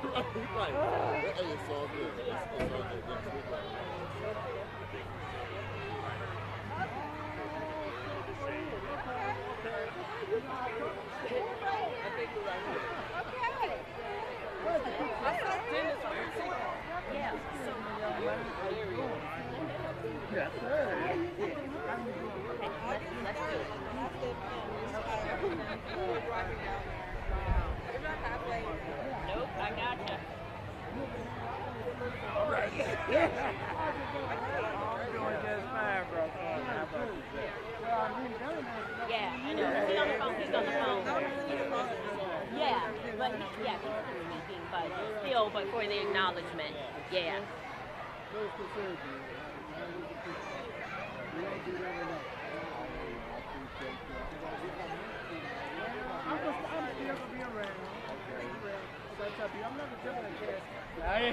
Right. Hey, it's all good. It's all good. Yes, sir. Nope, I gotcha. All right. I'm doing just fine, bro. How about yourself? Yeah, I know. He's on the phone. He's on the phone. Yeah, but he's speaking, but still, but for the acknowledgement. Yeah. I'm still gonna be around. I'm never jumping in cast. I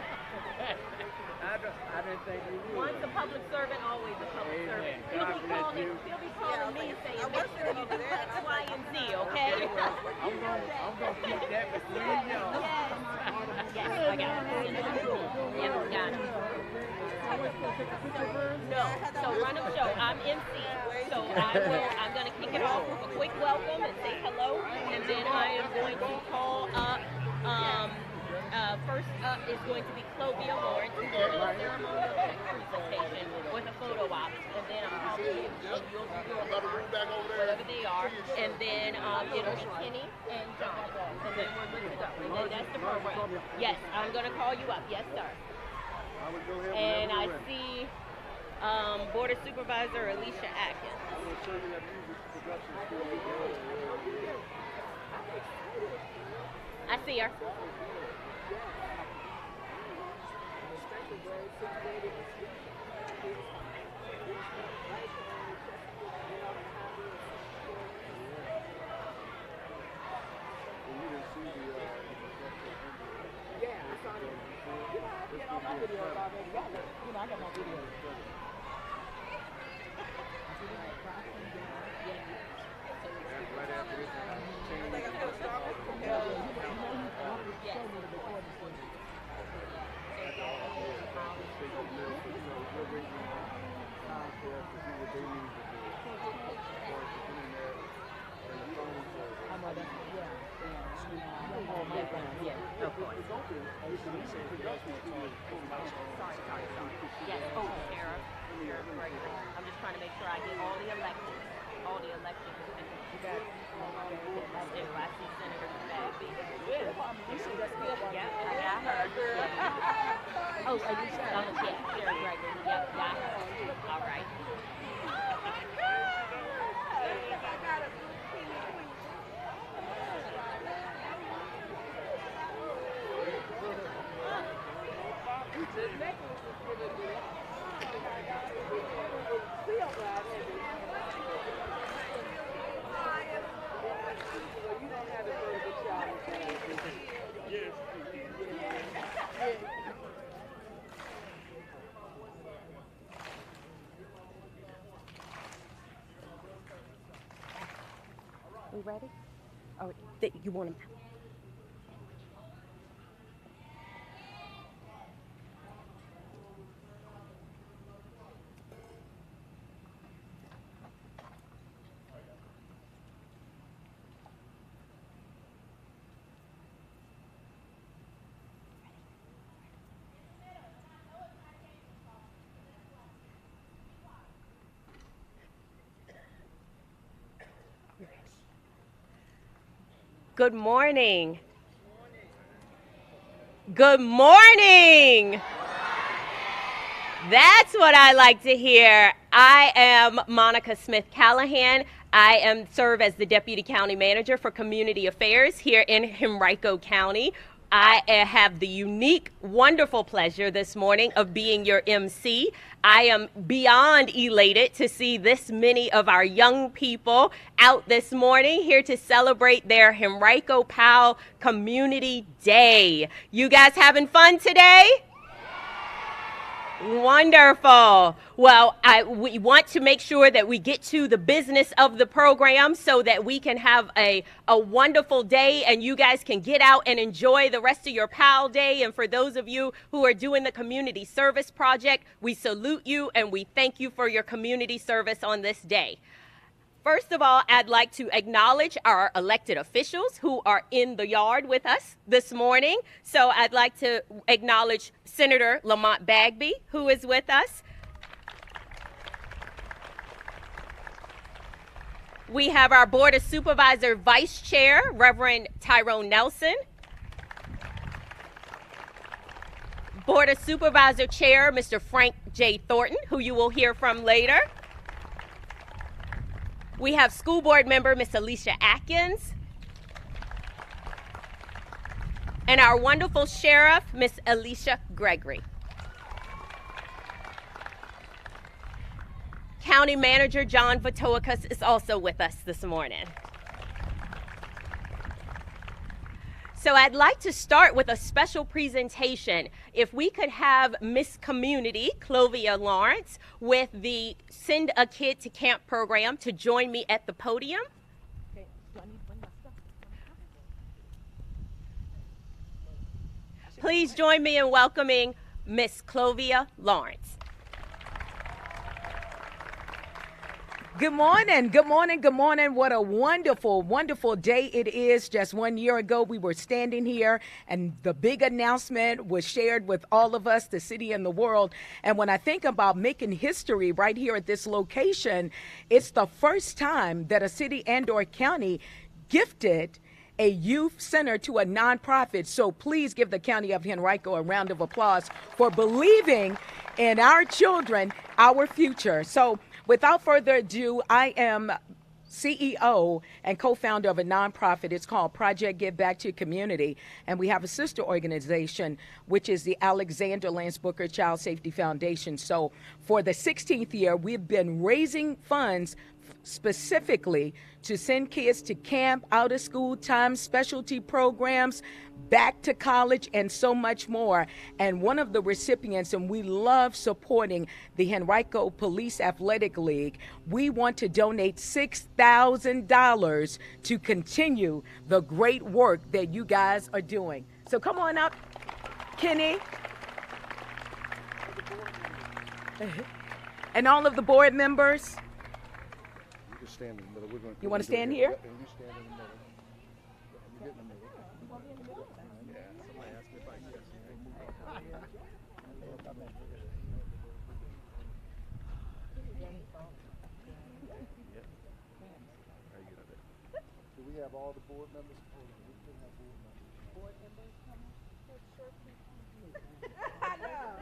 didn't think you would. Once a public servant, always a public Amen. servant. God bless you. He'll be calling me and saying, make sure you do X, Y, and Z, okay? I'm gonna keep that between y'all. Yes, I got it. Yep, got it. No, so run of show. I'm MC, so I'm gonna kick it off with a quick welcome and say hello, and then I am going to call up. First up is going to be Clovia Lawrence, who's doing a ceremonial presentation with a photo op, and then I'm probably whatever they are, and then it'll be Kenny and John, and then we're good to go. And then that's the program. Yes, I'm gonna call you up. Yes, sir. And I see Board of Supervisor Alicia Atkins. I see her. Yes, oh, Sarah. I'm just trying to make sure I get all the elections. All the elections. I see Senator Bagby. Yeah, I got her. Yeah. Oh, Alicia. Yeah, Sarah Gregory. Yep, got her. All right. We ready? Oh, you want him? Good morning. Good morning. That's what I like to hear. I am Monica Smith Callahan. I serve as the Deputy County Manager for Community Affairs here in Henrico County. I have the unique, wonderful pleasure this morning of being your MC. I am beyond elated to see this many of our young people out this morning here to celebrate their Henrico Powell Community Day. You guys having fun today? Wonderful. Well, we want to make sure that we get to the business of the program so that we can have a wonderful day and you guys can get out and enjoy the rest of your PAL day. And for those of you who are doing the community service project, we salute you and we thank you for your community service on this day. First of all, I'd like to acknowledge our elected officials who are in the yard with us this morning. So I'd like to acknowledge Senator Lamont Bagby, who is with us. We have our Board of Supervisor Vice Chair, Reverend Tyrone Nelson. Board of Supervisor Chair, Mr. Frank J. Thornton, who you will hear from later. We have School Board Member, Ms. Alicia Atkins. And our wonderful Sheriff, Ms. Alicia Gregory. County Manager John Vitoacus is also with us this morning. So I'd like to start with a special presentation. If we could have Miss Community, Clovia Lawrence, with the Send a Kid to Camp program to join me at the podium. Please join me in welcoming Miss Clovia Lawrence. Good morning, good morning, good morning. What a wonderful, wonderful day it is. Just 1 year ago, we were standing here and the big announcement was shared with all of us, the city and the world. And when I think about making history right here at this location, it's the first time that a city and/or county gifted a youth center to a nonprofit. So please give the County of Henrico a round of applause for believing in our children, our future. So without further ado, I am CEO and co-founder of a nonprofit. It's called Project Give Back to Community. And we have a sister organization, which is the Alexander Lance Booker Child Safety Foundation. So for the 16th year, we've been raising funds specifically to send kids to camp, out of school time, specialty programs, back to college, and so much more. And one of the recipients, and we love supporting the Henrico Police Athletic League, we want to donate $6,000 to continue the great work that you guys are doing. So come on up, Kenny. And all of the board members. Stand in the middle. You want to stand here? And you stand in the middle. You get in the middle. Yeah, somebody asked me if I could. Do we have all the board members? We still have board members. Board members coming? I know.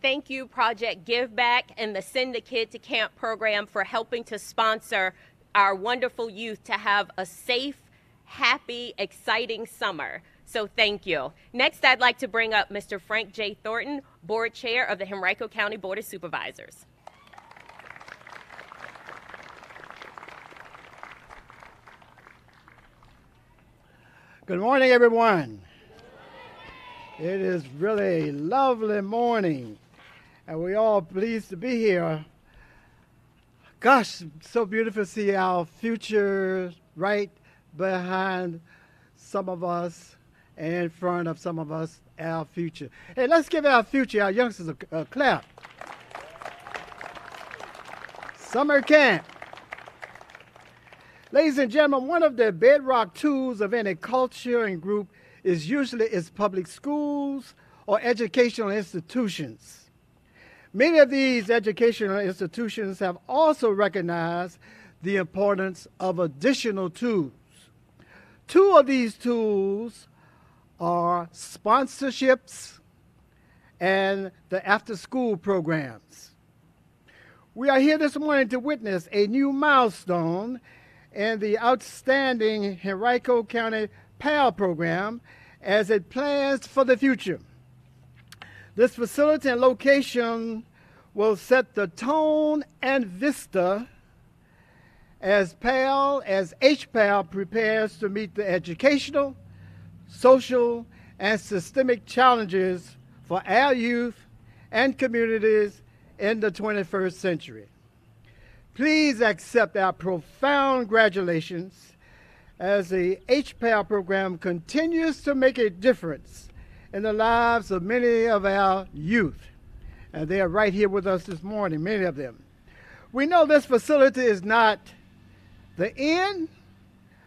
Thank you, Project Give Back and the Send a Kid to Camp program for helping to sponsor our wonderful youth to have a safe, happy, exciting summer. So thank you. Next, I'd like to bring up Mr. Frank J. Thornton, Board Chair of the Henrico County Board of Supervisors. Good morning, everyone. It is really a lovely morning, and we're all pleased to be here. Gosh, so beautiful to see our future right behind some of us and in front of some of us, our future. Hey, let's give our future, our youngsters, a clap. Summer camp. Ladies and gentlemen, one of the bedrock tools of any culture and group is usually its public schools or educational institutions. Many of these educational institutions have also recognized the importance of additional tools. Two of these tools are sponsorships and the after-school programs. We are here this morning to witness a new milestone in the outstanding Henrico County PAL program as it plans for the future. This facility and location will set the tone and vista as HPAL prepares to meet the educational, social, and systemic challenges for our youth and communities in the 21st century. Please accept our profound congratulations as the HPAL program continues to make a difference in the lives of many of our youth. And they are right here with us this morning, many of them. We know this facility is not the end,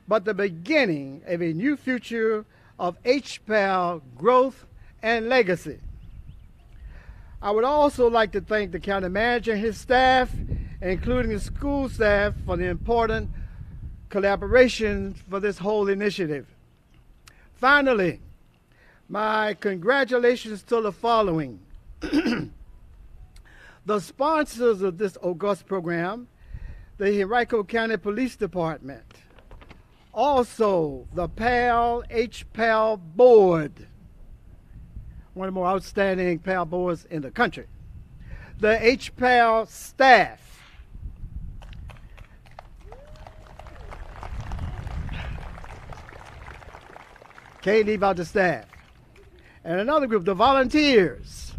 but the beginning of a new future of HPAL growth and legacy. I would also like to thank the county manager and his staff, including the school staff, for the important collaboration for this whole initiative. Finally, my congratulations to the following. The sponsors of this august program, the Henrico County Police Department, also the PAL HPAL Board, one of the more outstanding PAL boards in the country, the HPAL staff, can't leave out the staff, and another group, the volunteers,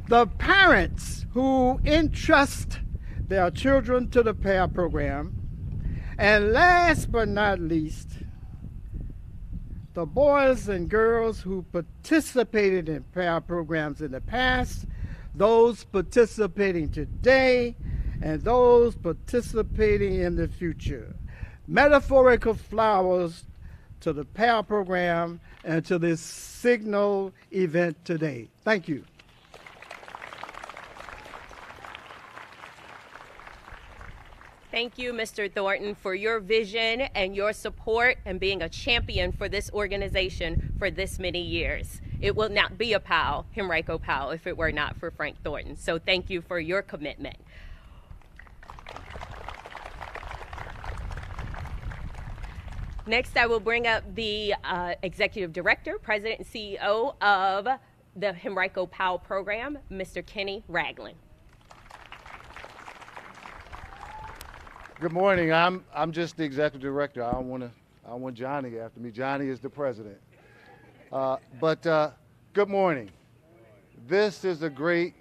the parents who entrust their children to the PAL program, and last but not least, the boys and girls who participated in PAL programs in the past, those participating today, and those participating in the future. Metaphorical flowers to the PAL program and to this signal event today. Thank you. Thank you, Mr. Thornton, for your vision and your support and being a champion for this organization for this many years. It will not be a PAL, Henrico PAL, if it were not for Frank Thornton. So thank you for your commitment. Next, I will bring up the Executive Director, President, and CEO of the Henrico PAL program, Mr. Kenny Ragland. Good morning. I'm just the executive director. I don't want Johnny after me. Johnny is the president. Good morning. This is a great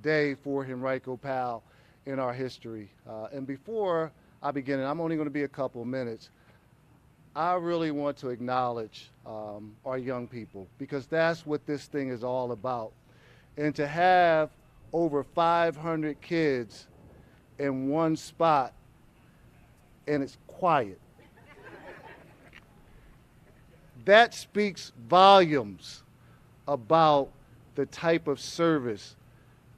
day for Henrico PAL in our history. And before I begin, and I'm only going to be a couple minutes, I really want to acknowledge our young people, because that's what this thing is all about. And to have over 500 kids in one spot, and it's quiet. That speaks volumes about the type of service,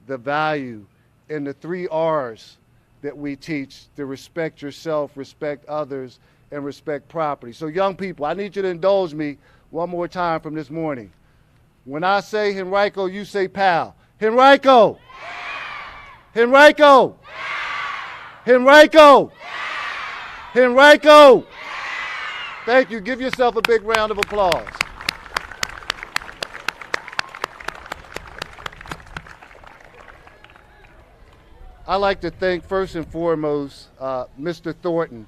the value, and the 3 R's that we teach: to respect yourself, respect others, and respect property. So young people, I need you to indulge me one more time from this morning. When I say Henrico, you say PAL. Henrico! Henrico! Henrico! Henrico! Thank you. Give yourself a big round of applause. I'd like to thank first and foremost Mr. Thornton.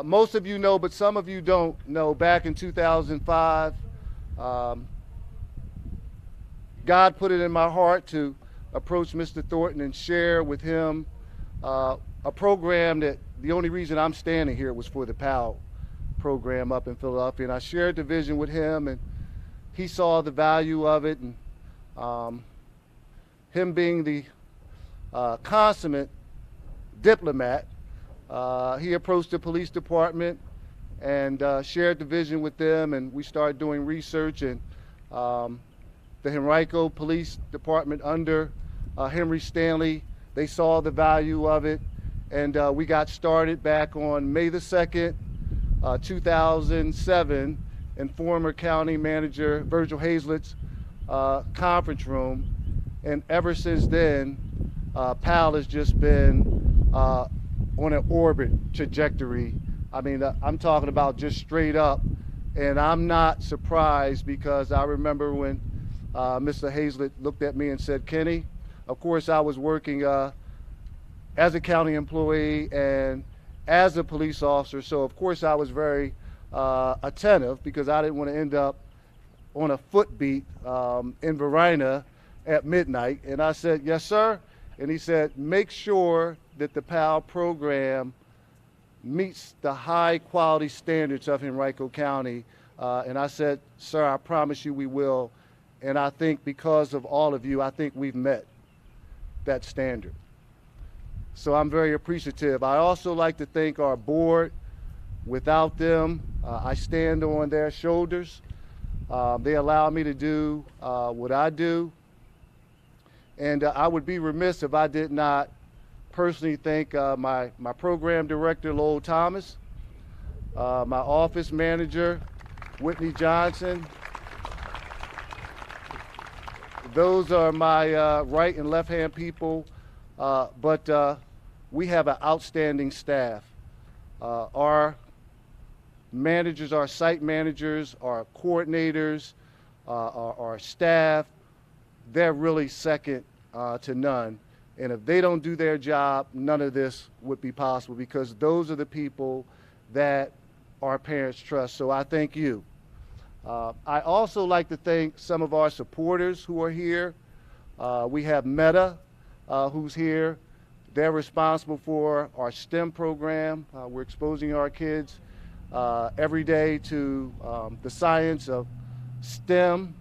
Most of you know, but some of you don't know, back in 2005, God put it in my heart to approach Mr. Thornton and share with him a program that the only reason I'm standing here was for the PAL program up in Philadelphia. And I shared the vision with him, and he saw the value of it. And him being the consummate diplomat, he approached the police department and shared the vision with them, and we started doing research. And the Henrico Police Department under Henry Stanley. They saw the value of it, and we got started back on May the 2nd, 2007, in former County Manager Virgil Hazlett's conference room. And ever since then, PAL has just been on an orbit trajectory. I mean, I'm talking about just straight up. And I'm not surprised, because I remember when Mr. Hazlett looked at me and said, Kenny, of course I was working as a county employee and as a police officer, so of course I was very attentive, because I didn't want to end up on a foot beat in Verina at midnight. And I said, yes, sir. And he said, make sure that the PAL program meets the high quality standards of Henrico County. And I said, sir, I promise you we will. And I think because of all of you, I think we've met that standard. So I'm very appreciative. I also like to thank our board. Without them, I stand on their shoulders. They allow me to do what I do. And I would be remiss if I did not personally thank my program director, Lowell Thomas, my office manager, Whitney Johnson. Those are my right and left hand people, but we have an outstanding staff. Our managers, our site managers, our coordinators, our staff, they're really second to none. And if they don't do their job, none of this would be possible, because those are the people that our parents trust. So I thank you. I also like to thank some of our supporters who are here. We have Meta, who's here. They're responsible for our STEM program. We're exposing our kids every day to the science of STEM.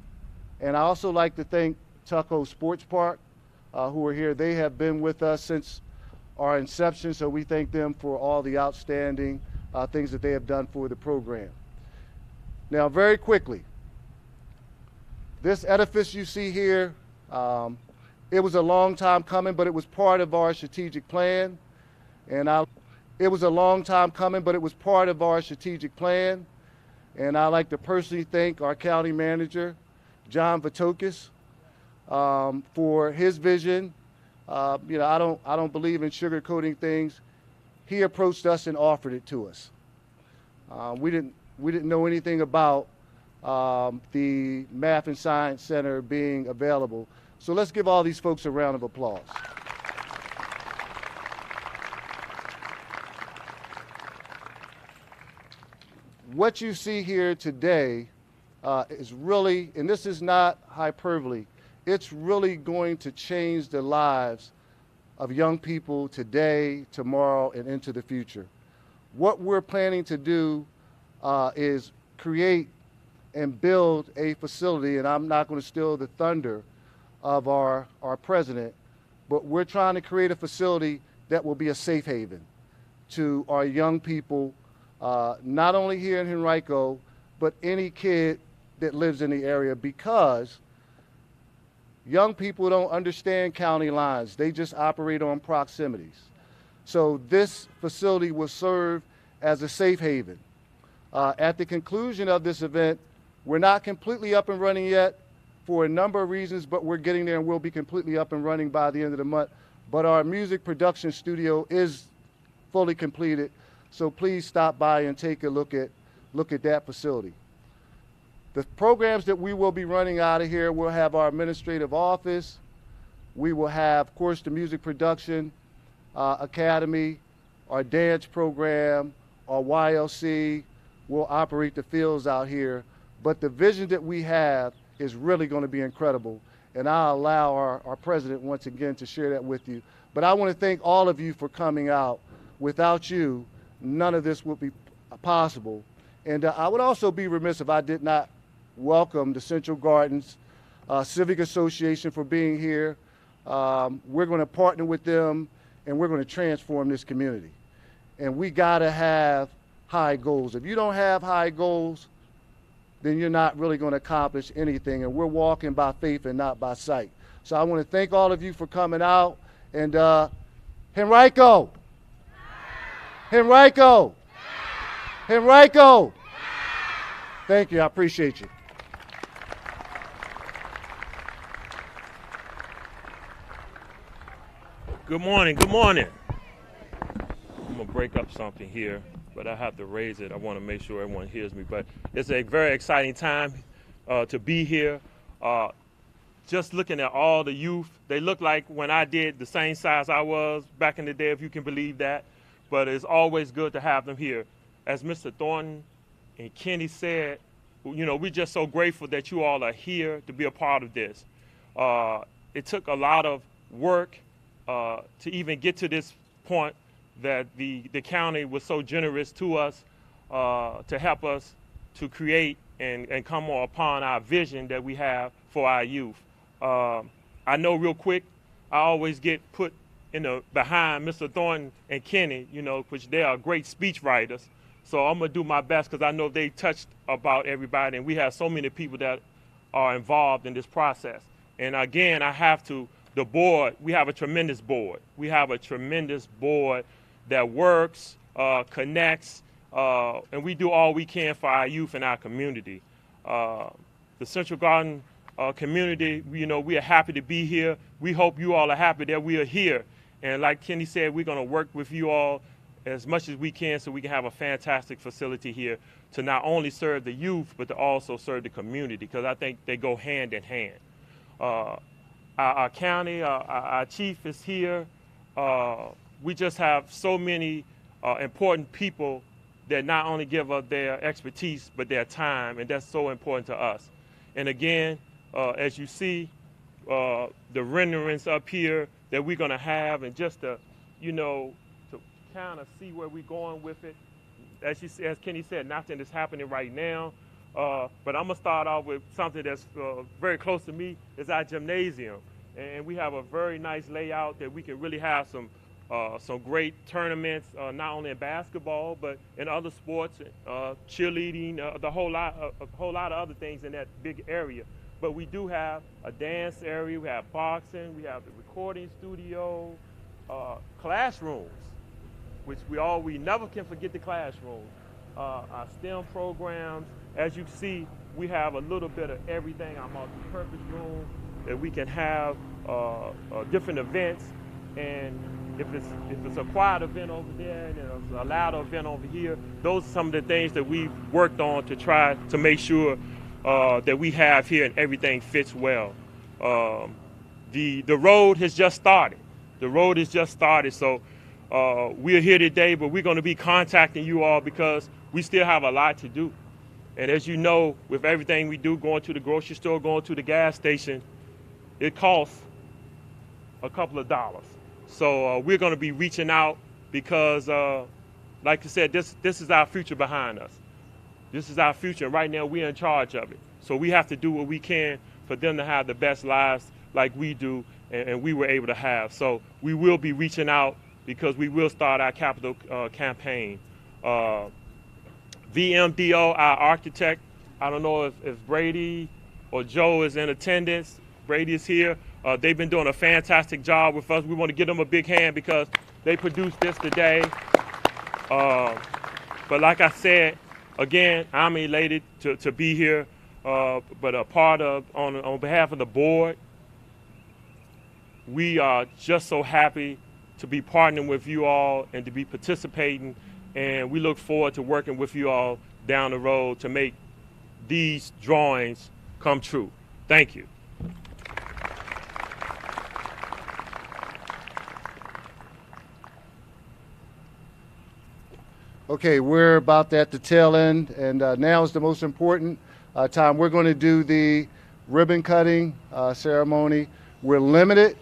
And I also like to thank Tucko Sports Park, who are here. They have been with us since our inception, so we thank them for all the outstanding things that they have done for the program. Now, very quickly, this edifice you see here, it was a long time coming, but it was part of our strategic plan. It was a long time coming, but it was part of our strategic plan. And I'd like to personally thank our county manager, John Vitokis, for his vision. You know, I don't believe in sugarcoating things. He approached us and offered it to us. We didn't know anything about the Math and Science Center being available. So let's give all these folks a round of applause. What you see here today is really, and this is not hyperbole, it's really going to change the lives of young people today, tomorrow, and into the future. What we're planning to do is create and build a facility, and I'm not going to steal the thunder of our president, but we're trying to create a facility that will be a safe haven to our young people, not only here in Henrico, but any kid that lives in the area, because young people don't understand county lines. They just operate on proximities. So this facility will serve as a safe haven. At the conclusion of this event, we're not completely up and running yet for a number of reasons, but we're getting there, and we'll be completely up and running by the end of the month. But our music production studio is fully completed, so please stop by and take a look at that facility. The programs that we will be running out of here, we'll have our administrative office. We will have, of course, the music production academy, our dance program, our YLC. We'll operate the fields out here. But the vision that we have is really going to be incredible. And I'll allow our president once again to share that with you. But I want to thank all of you for coming out. Without you, none of this would be possible. And I would also be remiss if I did not welcome the Central Gardens Civic Association for being here. We're going to partner with them, and we're going to transform this community. And we got to have high goals. If you don't have high goals, then you're not really going to accomplish anything. And we're walking by faith and not by sight. So I want to thank all of you for coming out. And Henrico! Henrico! Henrico! Thank you. I appreciate you. Good morning. Good morning. I'm going to break up something here, but I have to raise it. I want to make sure everyone hears me. But it's a very exciting time to be here. Just looking at all the youth, they look like when I did the same size I was back in the day, if you can believe that. But it's always good to have them here. As Mr. Thornton and Kenny said, you know, we're just so grateful that you all are here to be a part of this. It took a lot of work to even get to this point that the county was so generous to us to help us to create and come upon our vision that we have for our youth. I know real quick, I always get put behind Mr. Thornton and Kenny, you know, which they are great speech writers. So I'm gonna do my best because I know they touched about everybody, and we have so many people that are involved in this process. And again, the board, we have a tremendous board. We have a tremendous board that works, connects, and we do all we can for our youth and our community. The Central Garden community, you know, we are happy to be here. We hope you all are happy that we are here. And like Kenny said, we're gonna work with you all as much as we can so we can have a fantastic facility here to not only serve the youth, but to also serve the community, because I think they go hand in hand. Our county, our chief is here. We just have so many important people that not only give us their expertise, but their time, and that's so important to us. And again, as you see, the renderings up here that we're gonna have, and just to, you know, to kind of see where we're going with it. As Kenny said, nothing is happening right now, but I'm gonna start off with something that's very close to me, is our gymnasium. And we have a very nice layout that we can really have some great tournaments, not only in basketball, but in other sports, cheerleading, a whole lot of other things in that big area. But we do have a dance area, we have boxing, we have the recording studio, classrooms, which we never can forget the classrooms. Our STEM programs, as you see, we have a little bit of everything. Our multi-purpose room that we can have different events, and if it's a quiet event over there and it's a loud event over here, those are some of the things that we've worked on to try to make sure that we have here and everything fits well. The road has just started. The road has just started, so we're here today, but we're going to be contacting you all because we still have a lot to do. And as you know, with everything we do, going to the grocery store, going to the gas station, it costs a couple of dollars. So we're going to be reaching out because, like I said, this is our future behind us. This is our future, and right now we're in charge of it. So we have to do what we can for them to have the best lives like we do, and we were able to have. So we will be reaching out because we will start our capital campaign. VMDO, our architect, I don't know if Brady or Joe is in attendance. Brady is here. They've been doing a fantastic job with us. We want to give them a big hand because they produced this today. But like I said, again, I'm elated to be here, but a part of, on behalf of the board, we are just so happy to be partnering with you all and to be participating, and we look forward to working with you all down the road to make these drawings come true. Thank you. Okay, we're about at the tail end, and now is the most important time. We're going to do the ribbon cutting ceremony. We're limited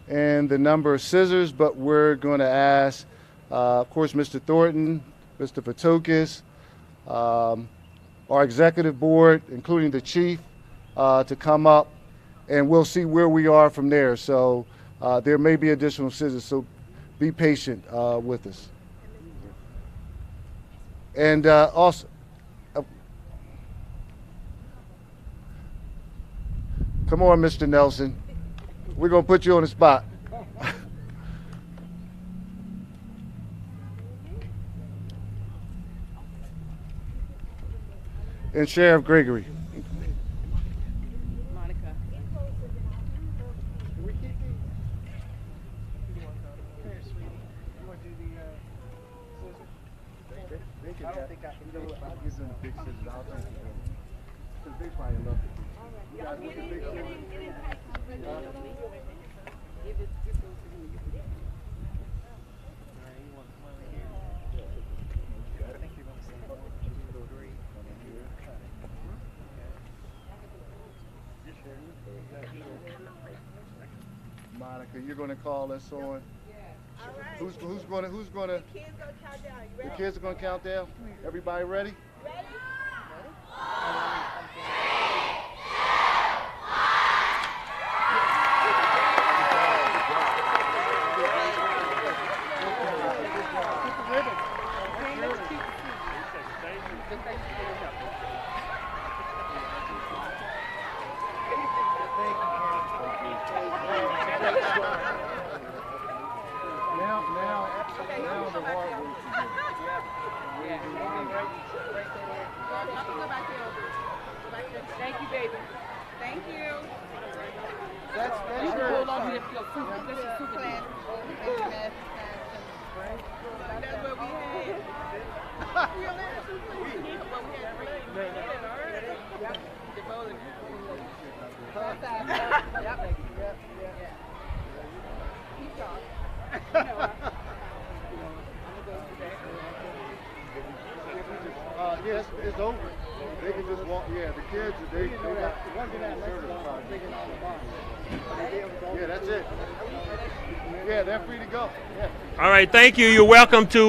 in the number of scissors, but we're going to ask, of course, Mr. Thornton, Mr. Fatoukas, our executive board, including the chief, to come up, and we'll see where we are from there. So there may be additional scissors, so be patient with us. And also, Come on, Mr. Nelson. We're going to put you on the spot. And Sheriff Gregory. Monica. I don't think I can do it. I'll give them the big scissors. I'll take it. Because they probably love it. You guys want the big scissors? Monica, you're going to call us on. Who's going to? The kids gonna count down. You ready? The kids are going to count down. Everybody ready? Ready. Now the hard work Thank you, baby. Thank you. That's Hold on to your plan. That's what we had. We only had 2 planes. But we had 3. Keep talking. Yes, it's over. They can just walk. Yeah, the kids, they got service cars. Yeah, that's it. Yeah, they're free to go. Yeah. All right, thank you. You're welcome to